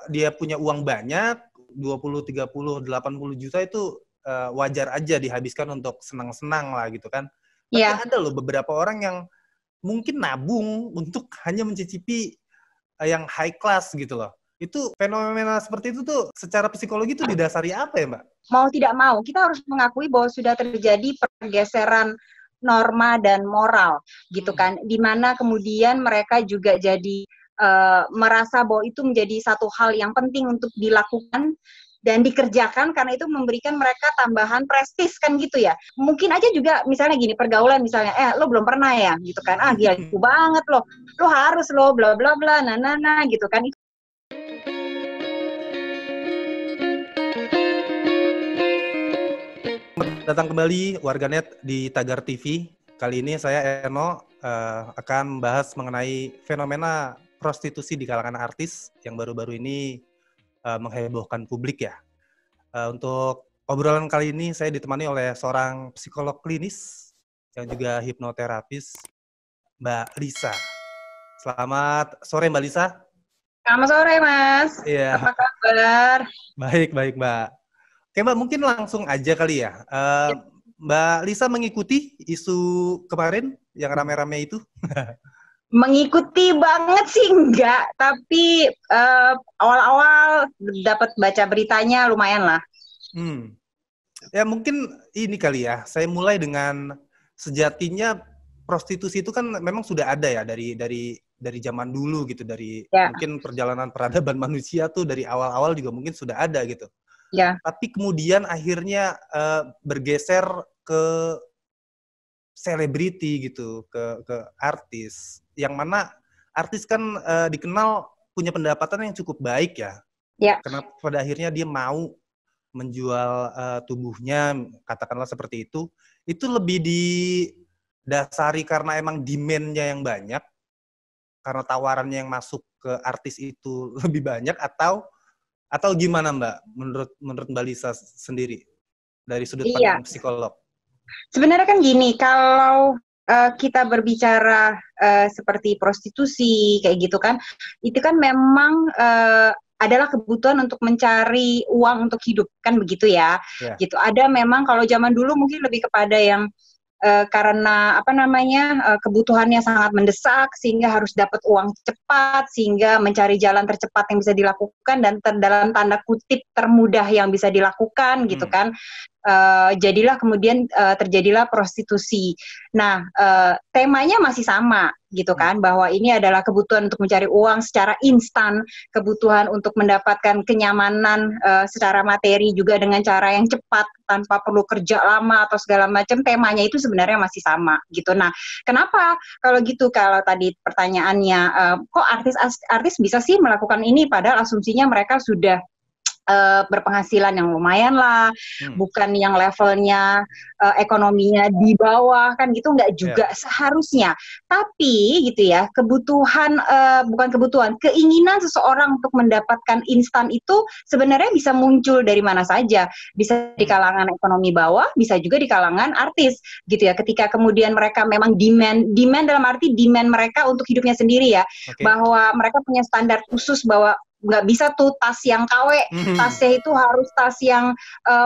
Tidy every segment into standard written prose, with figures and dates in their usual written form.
dia punya uang banyak, 20, 30, 80 juta itu wajar aja dihabiskan untuk senang-senang lah gitu kan. Tapi Iya. ada loh beberapa orang yang mungkin nabung untuk hanya mencicipi yang high class gitu loh. Itu fenomena seperti itu tuh secara psikologi tuh didasari apa ya, Mbak? Mau tidak mau, kita harus mengakui bahwa sudah terjadi pergeseran norma dan moral gitu kan, di mana kemudian mereka juga jadi merasa bahwa itu menjadi satu hal yang penting untuk dilakukan dan dikerjakan karena itu memberikan mereka tambahan prestis kan gitu ya. Mungkin aja juga misalnya gini, pergaulan misalnya, lo belum pernah ya gitu kan, gila itu banget lo harus lo bla bla bla nah gitu kan. Datang kembali warganet di Tagar TV. Kali ini saya Eno akan membahas mengenai fenomena prostitusi di kalangan artis yang baru-baru ini menghebohkan publik ya. Untuk obrolan kali ini saya ditemani oleh seorang psikolog klinis yang juga hipnoterapis, Mbak Lisa. Selamat sore Mbak Lisa. Selamat sore Mas. Iya. Apa kabar? Baik Mbak. Oke Mbak, mungkin langsung aja kali ya. Mbak Lisa mengikuti isu kemarin yang rame-rame itu? Mengikuti banget sih enggak, tapi awal-awal dapat baca beritanya lumayan lah. Ya mungkin ini kali ya, saya mulai dengan sejatinya prostitusi itu kan memang sudah ada ya dari zaman dulu gitu, dari mungkin perjalanan peradaban manusia tuh dari awal-awal juga mungkin sudah ada gitu. Ya. Tapi kemudian akhirnya bergeser ke selebriti gitu, ke artis. Yang mana artis kan dikenal punya pendapatan yang cukup baik ya. Karena pada akhirnya dia mau menjual tubuhnya, katakanlah seperti itu lebih didasari karena emang demand-nya yang banyak, karena tawarannya yang masuk ke artis itu lebih banyak, atau gimana Mbak, menurut Mbak Lisa sendiri dari sudut pandang psikolog? Sebenarnya kan gini, kalau kita berbicara seperti prostitusi kayak gitu kan, itu kan memang adalah kebutuhan untuk mencari uang untuk hidup kan begitu ya. Gitu. Ada memang kalau zaman dulu mungkin lebih kepada yang karena kebutuhannya sangat mendesak sehingga harus dapat uang cepat sehingga mencari jalan tercepat yang bisa dilakukan dan dalam tanda kutip termudah yang bisa dilakukan gitu kan. Jadilah kemudian terjadilah prostitusi. Nah, temanya masih sama gitu kan, bahwa ini adalah kebutuhan untuk mencari uang secara instan, kebutuhan untuk mendapatkan kenyamanan secara materi juga dengan cara yang cepat tanpa perlu kerja lama atau segala macam. Temanya itu sebenarnya masih sama gitu. Nah, kenapa kalau gitu, kalau tadi pertanyaannya kok artis bisa sih melakukan ini padahal asumsinya mereka sudah berpenghasilan yang lumayan lah, bukan yang levelnya ekonominya di bawah kan gitu, nggak juga seharusnya. Tapi gitu ya, keinginan seseorang untuk mendapatkan instan itu sebenarnya bisa muncul dari mana saja, bisa di kalangan ekonomi bawah, bisa juga di kalangan artis gitu ya. Ketika kemudian mereka memang demand dalam arti demand mereka untuk hidupnya sendiri ya, bahwa mereka punya standar khusus bahwa nggak bisa tuh tas yang KW, tasnya itu harus tas yang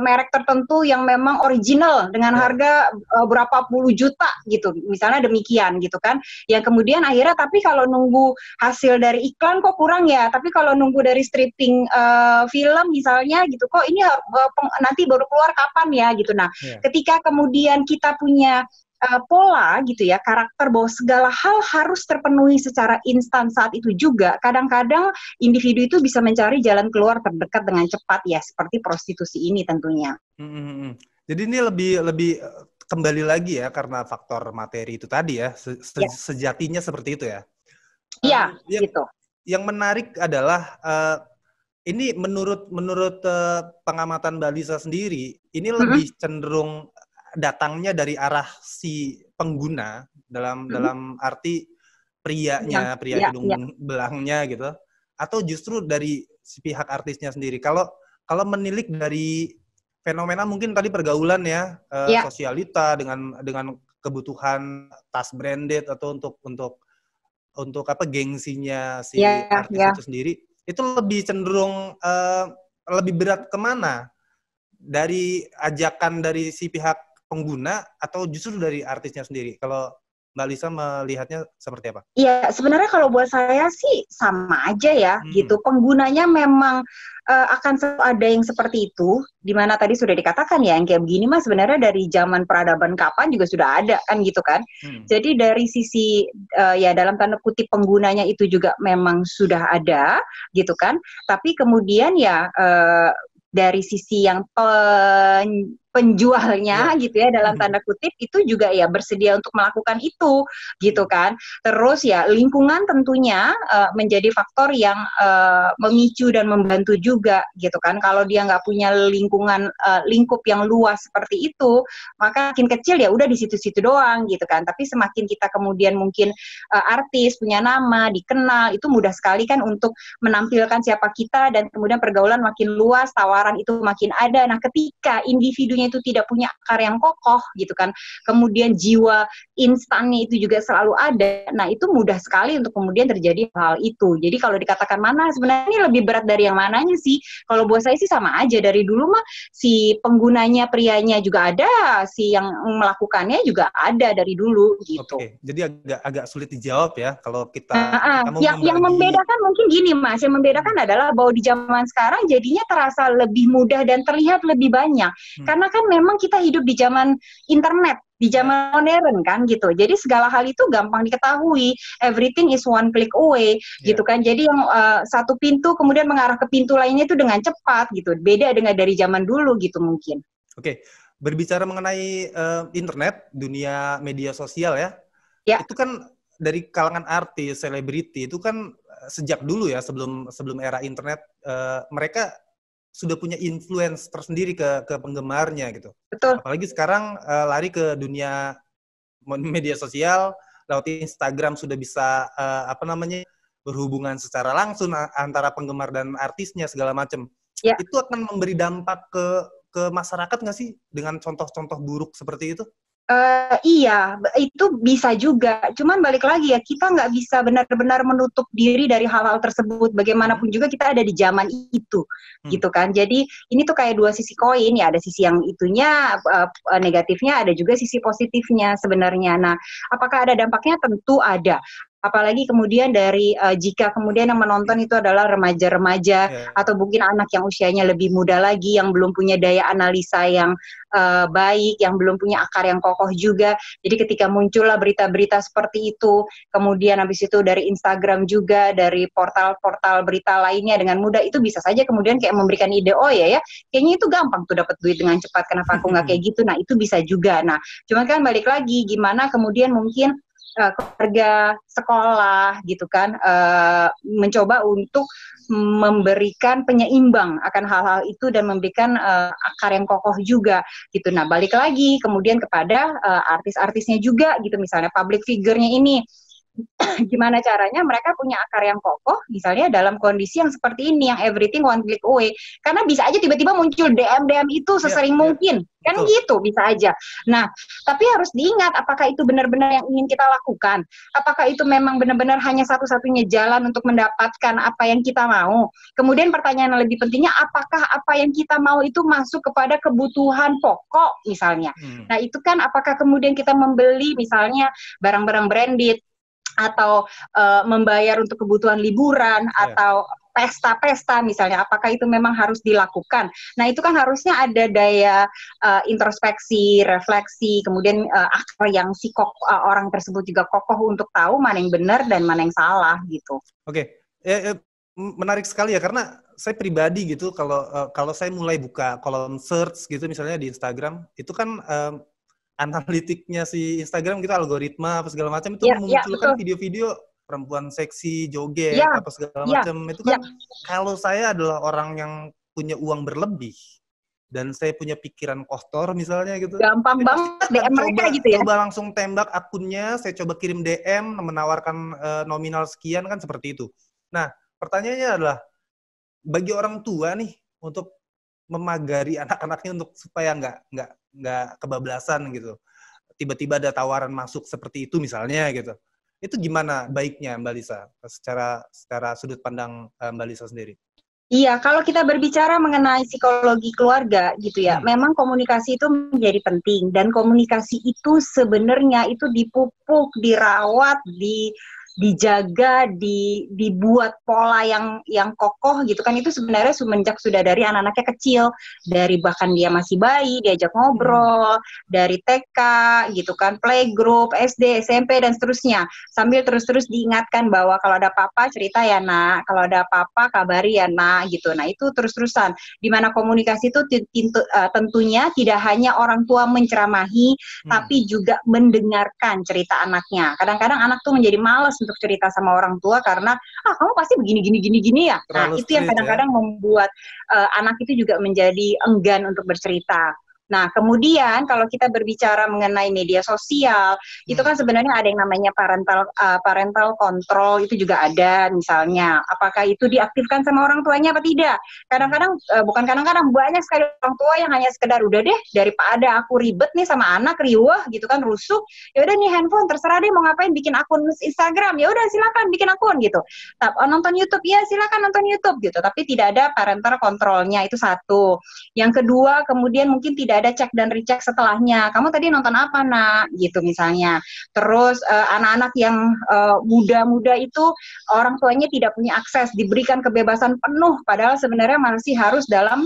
merek tertentu yang memang original dengan harga berapa puluh juta gitu, misalnya demikian gitu kan, yang kemudian akhirnya tapi kalau nunggu hasil dari iklan kok kurang ya, tapi kalau nunggu dari stripping film misalnya gitu, kok ini nanti baru keluar kapan ya gitu. Nah, ketika kemudian kita punya pola gitu ya, karakter bahwa segala hal harus terpenuhi secara instan saat itu juga, kadang-kadang individu itu bisa mencari jalan keluar terdekat dengan cepat ya, seperti prostitusi ini tentunya. Jadi ini lebih kembali lagi ya karena faktor materi itu tadi ya, sejatinya seperti itu ya. Iya, gitu. Yang menarik adalah ini menurut pengamatan Mbak Lisa sendiri, ini lebih cenderung datangnya dari arah si pengguna dalam arti pria hidung belangnya gitu, atau justru dari si pihak artisnya sendiri. Kalau menilik dari fenomena mungkin tadi pergaulan ya, sosialita dengan kebutuhan tas branded atau untuk gengsinya si artis itu sendiri. itu lebih cenderung lebih berat kemana? Dari ajakan dari si pihak pengguna atau justru dari artisnya sendiri? Kalau Mbak Lisa melihatnya seperti apa? Iya, sebenarnya kalau buat saya sih sama aja ya, gitu. Penggunanya memang akan selalu ada yang seperti itu, di mana tadi sudah dikatakan ya, yang kayak begini mas sebenarnya dari zaman peradaban kapan juga sudah ada kan gitu kan. Jadi dari sisi ya dalam tanda kutip penggunanya itu juga memang sudah ada gitu kan. Tapi kemudian ya dari sisi yang penjualnya gitu ya dalam tanda kutip itu juga ya bersedia untuk melakukan itu gitu kan. Terus ya lingkungan tentunya menjadi faktor yang memicu dan membantu juga gitu kan. Kalau dia nggak punya lingkungan lingkup yang luas seperti itu, maka makin kecil ya udah di situ-situ doang gitu kan. Tapi semakin kita kemudian mungkin artis punya nama, dikenal, itu mudah sekali kan untuk menampilkan siapa kita dan kemudian pergaulan makin luas, tawaran itu makin ada. Nah, ketika individunya itu tidak punya akar yang kokoh gitu kan, kemudian jiwa instannya itu juga selalu ada, nah itu mudah sekali untuk kemudian terjadi hal itu. Jadi kalau dikatakan mana sebenarnya ini lebih berat dari yang mananya sih, kalau buat saya sih sama aja. Dari dulu mah si penggunanya prianya juga ada, si yang melakukannya juga ada dari dulu gitu. Oke, jadi agak sulit dijawab ya kalau kita mau yang membedakan mungkin gini mas, yang membedakan adalah bahwa di zaman sekarang jadinya terasa lebih mudah dan terlihat lebih banyak, karena kan memang kita hidup di zaman internet, di zaman modern kan gitu. Jadi segala hal itu gampang diketahui, everything is one click away gitu kan. Jadi yang satu pintu kemudian mengarah ke pintu lainnya itu dengan cepat gitu. Beda dengan dari zaman dulu gitu mungkin. Oke, berbicara mengenai internet, dunia media sosial ya. Itu kan dari kalangan artis, selebriti itu kan sejak dulu ya sebelum era internet mereka sudah punya influence tersendiri ke penggemarnya gitu. Betul. Apalagi sekarang lari ke dunia media sosial, lewat Instagram sudah bisa berhubungan secara langsung antara penggemar dan artisnya segala macam. Itu akan memberi dampak ke masyarakat nggak sih dengan contoh-contoh buruk seperti itu? Iya, itu bisa juga. Cuman balik lagi ya, kita nggak bisa benar-benar menutup diri dari hal-hal tersebut. Bagaimanapun juga kita ada di zaman itu, gitu kan. Jadi ini tuh kayak dua sisi koin ya. Ada sisi yang itunya negatifnya, ada juga sisi positifnya sebenarnya. Nah, apakah ada dampaknya? Tentu ada. Apalagi kemudian dari jika kemudian yang menonton itu adalah remaja-remaja atau mungkin anak yang usianya lebih muda lagi, yang belum punya daya analisa yang baik, yang belum punya akar yang kokoh juga. Jadi ketika muncullah berita-berita seperti itu, kemudian habis itu dari Instagram juga, dari portal-portal berita lainnya dengan mudah, itu bisa saja kemudian kayak memberikan ide, oh ya kayaknya itu gampang tuh dapat duit dengan cepat, kenapa aku nggak kayak gitu? Nah itu bisa juga. Nah cuman kan balik lagi, gimana kemudian mungkin keluarga, sekolah gitu kan, mencoba untuk memberikan penyeimbang akan hal-hal itu dan memberikan akar yang kokoh juga gitu. Nah balik lagi kemudian kepada artis-artisnya juga gitu, misalnya public figure-nya ini gimana caranya mereka punya akar yang kokoh misalnya dalam kondisi yang seperti ini, yang everything one click away, karena bisa aja tiba-tiba muncul DM itu sesering mungkin kan. Betul. Gitu bisa aja. Nah tapi harus diingat, apakah itu benar-benar yang ingin kita lakukan, apakah itu memang benar-benar hanya satu-satunya jalan untuk mendapatkan apa yang kita mau. Kemudian pertanyaan yang lebih pentingnya, apakah apa yang kita mau itu masuk kepada kebutuhan pokok misalnya. Nah itu kan apakah kemudian kita membeli misalnya barang-barang branded atau membayar untuk kebutuhan liburan atau pesta-pesta misalnya, apakah itu memang harus dilakukan. Nah itu kan harusnya ada daya introspeksi, refleksi, kemudian akar yang si orang tersebut juga kokoh untuk tahu mana yang benar dan mana yang salah gitu. Oke. Menarik sekali ya, karena saya pribadi gitu kalau saya mulai buka kolom search gitu misalnya di Instagram, itu kan analitiknya si Instagram gitu, algoritma apa segala macam itu memunculkan video-video perempuan seksi, joget, apa segala macam. Itu kan kalau saya adalah orang yang punya uang berlebih dan saya punya pikiran kotor misalnya gitu, gampang banget DM mereka gitu ya. Coba langsung tembak akunnya, saya coba kirim DM menawarkan nominal sekian, kan seperti itu. Nah, pertanyaannya adalah bagi orang tua nih untuk memagari anak-anaknya untuk supaya nggak kebablasan gitu. Tiba-tiba ada tawaran masuk seperti itu misalnya gitu. Itu gimana baiknya Mbak Lisa secara sudut pandang Mbak Lisa sendiri? Iya, kalau kita berbicara mengenai psikologi keluarga gitu ya, memang komunikasi itu menjadi penting dan komunikasi itu sebenarnya itu dipupuk, dirawat, dijaga, dibuat pola yang kokoh gitu kan, itu sebenarnya semenjak sudah dari anak-anaknya kecil, dari bahkan dia masih bayi diajak ngobrol, dari TK gitu kan, playgroup, SD, SMP dan seterusnya, sambil terus-terus diingatkan bahwa kalau ada apa-apa cerita ya nak, kalau ada apa-apa kabari ya nak gitu. Nah itu terus-terusan, dimana komunikasi itu tentunya tidak hanya orang tua menceramahi, tapi juga mendengarkan cerita anaknya. Kadang-kadang anak tuh menjadi malas untuk cerita sama orang tua karena kamu pasti begini ya. Terlalu itu yang kadang-kadang membuat anak itu juga menjadi enggan untuk bercerita. Nah, kemudian kalau kita berbicara mengenai media sosial, itu kan sebenarnya ada yang namanya parental control, itu juga ada misalnya. Apakah itu diaktifkan sama orang tuanya apa tidak? Kadang-kadang, bukan kadang-kadang, banyak sekali orang tua yang hanya sekedar, udah deh, daripada aku ribet nih sama anak, riwah gitu kan, rusuh, ya udah nih handphone, terserah deh mau ngapain, bikin akun Instagram, ya udah silakan bikin akun gitu. Nonton YouTube, ya silakan nonton YouTube gitu. Tapi tidak ada parental controlnya, itu satu. Yang kedua, kemudian mungkin tidak ada cek dan recheck setelahnya. Kamu tadi nonton apa nak? Gitu misalnya. Terus anak-anak yang muda-muda itu orang tuanya tidak punya akses, diberikan kebebasan penuh, padahal sebenarnya masih harus dalam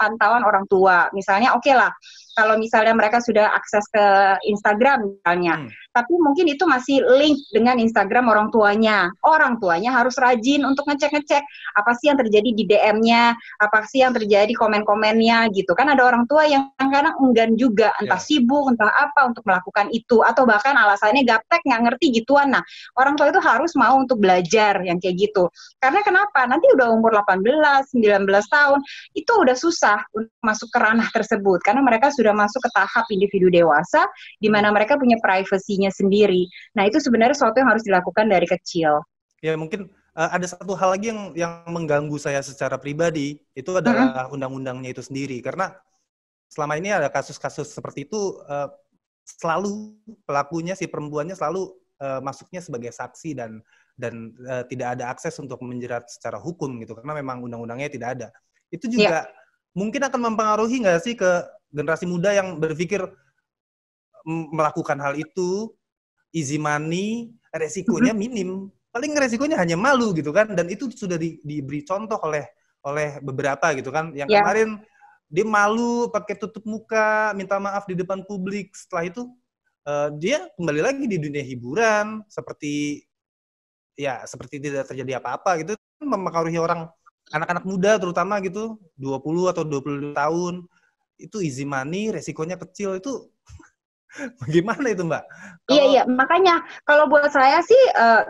pantauan orang tua. Misalnya oke lah, kalau misalnya mereka sudah akses ke Instagram misalnya, tapi mungkin itu masih link dengan Instagram orang tuanya. Orang tuanya harus rajin untuk ngecek-ngecek apa sih yang terjadi di DM-nya, apa sih yang terjadi komen-komennya gitu. Kan ada orang tua yang kadang-kadang enggan juga, entah sibuk, entah apa untuk melakukan itu, atau bahkan alasannya gaptek, nggak ngerti gituan. Nah, orang tua itu harus mau untuk belajar yang kayak gitu. Karena kenapa? Nanti udah umur 18, 19 tahun, itu udah susah untuk masuk ke ranah tersebut, karena mereka sudah masuk ke tahap individu dewasa, di mana mereka punya privasinya sendiri. Nah, itu sebenarnya sesuatu yang harus dilakukan dari kecil. Ya, mungkin ada satu hal lagi yang mengganggu saya secara pribadi, itu adalah undang-undangnya itu sendiri. Karena selama ini ada kasus-kasus seperti itu, selalu pelakunya, si perempuannya selalu masuknya sebagai saksi dan tidak ada akses untuk menjerat secara hukum gitu, karena memang undang-undangnya tidak ada. Itu juga mungkin akan mempengaruhi nggak sih ke generasi muda yang berpikir melakukan hal itu, easy money, resikonya minim. Paling resikonya hanya malu gitu kan, dan itu sudah diberi contoh oleh beberapa gitu kan. Yang kemarin dia malu pakai tutup muka, minta maaf di depan publik. Setelah itu dia kembali lagi di dunia hiburan, seperti tidak terjadi apa-apa gitu. Mempengaruhi orang, anak-anak muda terutama gitu, 20 atau 22 tahun. Itu easy money, resikonya kecil, itu bagaimana itu Mbak? Iya, makanya kalau buat saya sih,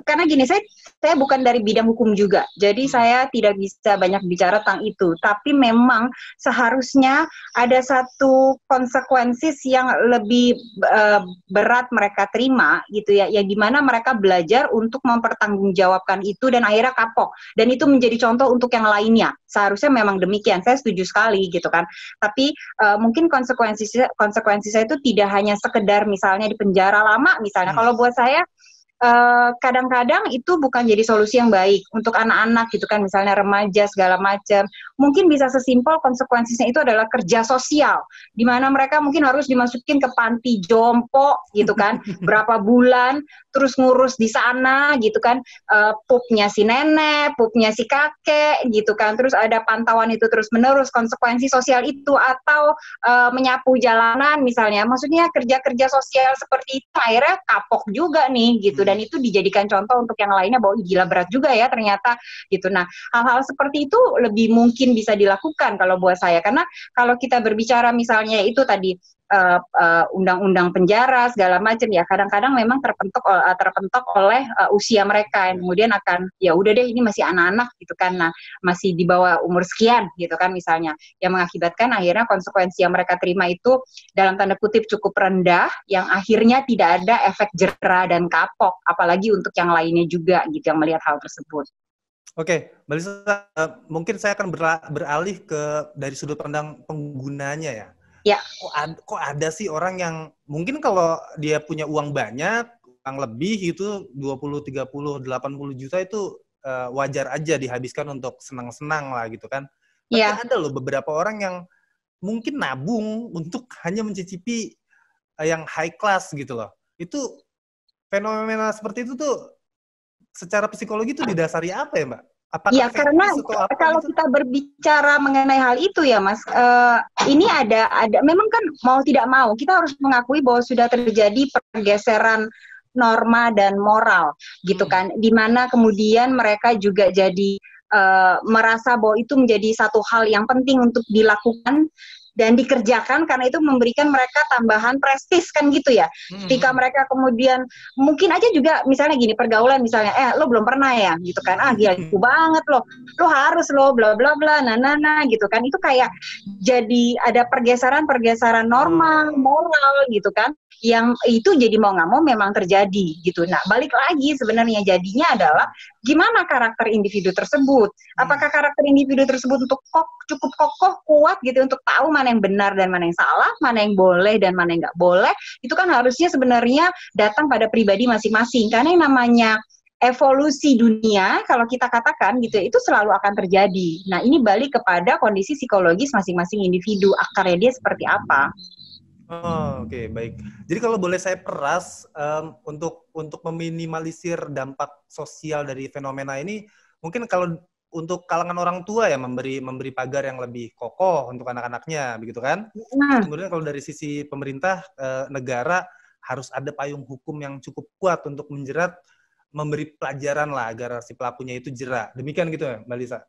karena gini, saya bukan dari bidang hukum juga, jadi saya tidak bisa banyak bicara tentang itu, tapi memang seharusnya ada satu konsekuensi yang lebih berat mereka terima gitu ya, gimana mereka belajar untuk mempertanggungjawabkan itu dan akhirnya kapok, dan itu menjadi contoh untuk yang lainnya. Seharusnya memang demikian, saya setuju sekali gitu kan, tapi mungkin konsekuensi saya itu tidak hanya sekedar misalnya di penjara lama misalnya. Kalau buat saya kadang-kadang itu bukan jadi solusi yang baik untuk anak-anak gitu kan, misalnya remaja segala macam. Mungkin bisa sesimpel konsekuensinya itu adalah kerja sosial, di mana mereka mungkin harus dimasukin ke panti jompo gitu kan, berapa bulan, terus ngurus di sana gitu kan, pupnya si nenek, pupnya si kakek gitu kan, terus ada pantauan itu terus-menerus. Konsekuensi sosial itu, atau menyapu jalanan misalnya, maksudnya kerja-kerja sosial seperti itu akhirnya kapok juga nih gitu, dan itu dijadikan contoh untuk yang lainnya bahwa gila berat juga ya ternyata gitu. Nah, hal-hal seperti itu lebih mungkin bisa dilakukan kalau buat saya, karena kalau kita berbicara misalnya itu tadi undang-undang penjara segala macam, ya kadang-kadang memang terpentok oleh usia mereka, yang kemudian akan ya udah deh ini masih anak-anak gitu kan, nah masih di bawah umur sekian gitu kan misalnya, yang mengakibatkan akhirnya konsekuensi yang mereka terima itu dalam tanda kutip cukup rendah, yang akhirnya tidak ada efek jera dan kapok, apalagi untuk yang lainnya juga gitu yang melihat hal tersebut. Oke, Mbak Lisa, mungkin saya akan beralih ke dari sudut pandang penggunanya ya. Kok ada sih orang yang mungkin kalau dia punya uang banyak, kurang lebih itu 20, 30, 80 juta itu wajar aja dihabiskan untuk senang-senang lah gitu kan. Tapi ada loh beberapa orang yang mungkin nabung untuk hanya mencicipi yang high class gitu loh. Itu fenomena seperti itu tuh secara psikologi itu didasari apa ya, Mbak? Iya, karena kalau kita berbicara mengenai hal itu ya, Mas, ini ada memang kan mau tidak mau kita harus mengakui bahwa sudah terjadi pergeseran norma dan moral, gitu kan, di mana kemudian mereka juga jadi merasa bahwa itu menjadi satu hal yang penting untuk dilakukan dan dikerjakan karena itu memberikan mereka tambahan prestis kan gitu ya. Ketika mereka kemudian mungkin aja juga misalnya gini pergaulan misalnya lo belum pernah ya gitu kan, gila banget lo harus lo bla bla bla nah gitu kan, itu kayak jadi ada pergeseran norma moral gitu kan, yang itu jadi mau nggak mau memang terjadi gitu. Nah balik lagi sebenarnya jadinya adalah gimana karakter individu tersebut, apakah karakter individu tersebut untuk cukup kokoh kuat gitu untuk tahu mana yang benar dan mana yang salah, mana yang boleh dan mana yang nggak boleh, itu kan harusnya sebenarnya datang pada pribadi masing-masing. Karena yang namanya evolusi dunia, kalau kita katakan gitu, itu selalu akan terjadi. Nah, ini balik kepada kondisi psikologis masing-masing individu, akarnya dia seperti apa. Oh, oke, baik. Jadi kalau boleh saya peras, untuk meminimalisir dampak sosial dari fenomena ini, mungkin kalau untuk kalangan orang tua ya memberi pagar yang lebih kokoh untuk anak-anaknya, begitu kan? Kemudian kalau dari sisi pemerintah, negara harus ada payung hukum yang cukup kuat untuk menjerat, memberi pelajaran lah agar si pelakunya itu jerak. Demikian gitu ya, Mbak Lisa?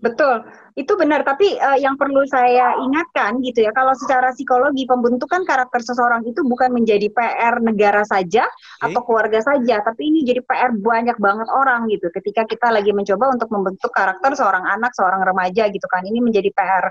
Betul, itu benar. Tapi yang perlu saya ingatkan gitu ya, kalau secara psikologi pembentukan karakter seseorang itu bukan menjadi PR negara saja atau keluarga saja, tapi ini jadi PR banyak banget orang gitu. Ketika kita lagi mencoba untuk membentuk karakter seorang anak, seorang remaja gitu kan, ini menjadi PR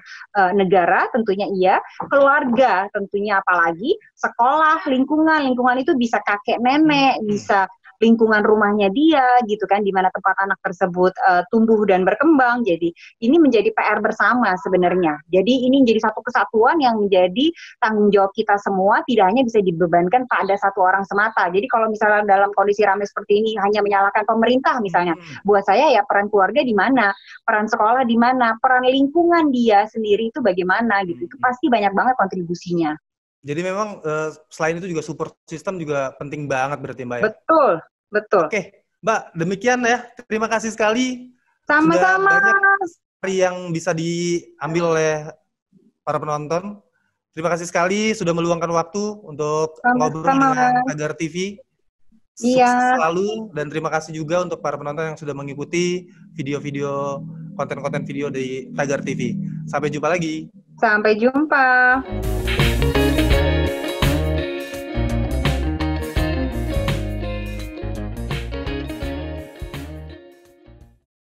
negara tentunya iya, keluarga tentunya apalagi, sekolah, lingkungan itu bisa kakek nenek, bisa lingkungan rumahnya dia gitu kan, di mana tempat anak tersebut tumbuh dan berkembang. Jadi ini menjadi PR bersama sebenarnya. Jadi ini menjadi satu kesatuan yang menjadi tanggung jawab kita semua, tidak hanya bisa dibebankan pada satu orang semata. Jadi kalau misalnya dalam kondisi ramai seperti ini hanya menyalahkan pemerintah misalnya, buat saya ya peran keluarga di mana, peran sekolah di mana, peran lingkungan dia sendiri itu bagaimana gitu. Itu pasti banyak banget kontribusinya. Jadi memang selain itu juga support system juga penting banget berarti Mbak ya? Betul. Oke, Mbak, demikian ya. Terima kasih sekali. Sama-sama. Sudah banyak hari yang bisa diambil oleh para penonton. Terima kasih sekali sudah meluangkan waktu untuk ngobrol dengan Tagar TV. Sukses selalu dan terima kasih juga untuk para penonton yang sudah mengikuti konten-konten video di Tagar TV. Sampai jumpa lagi. Sampai jumpa.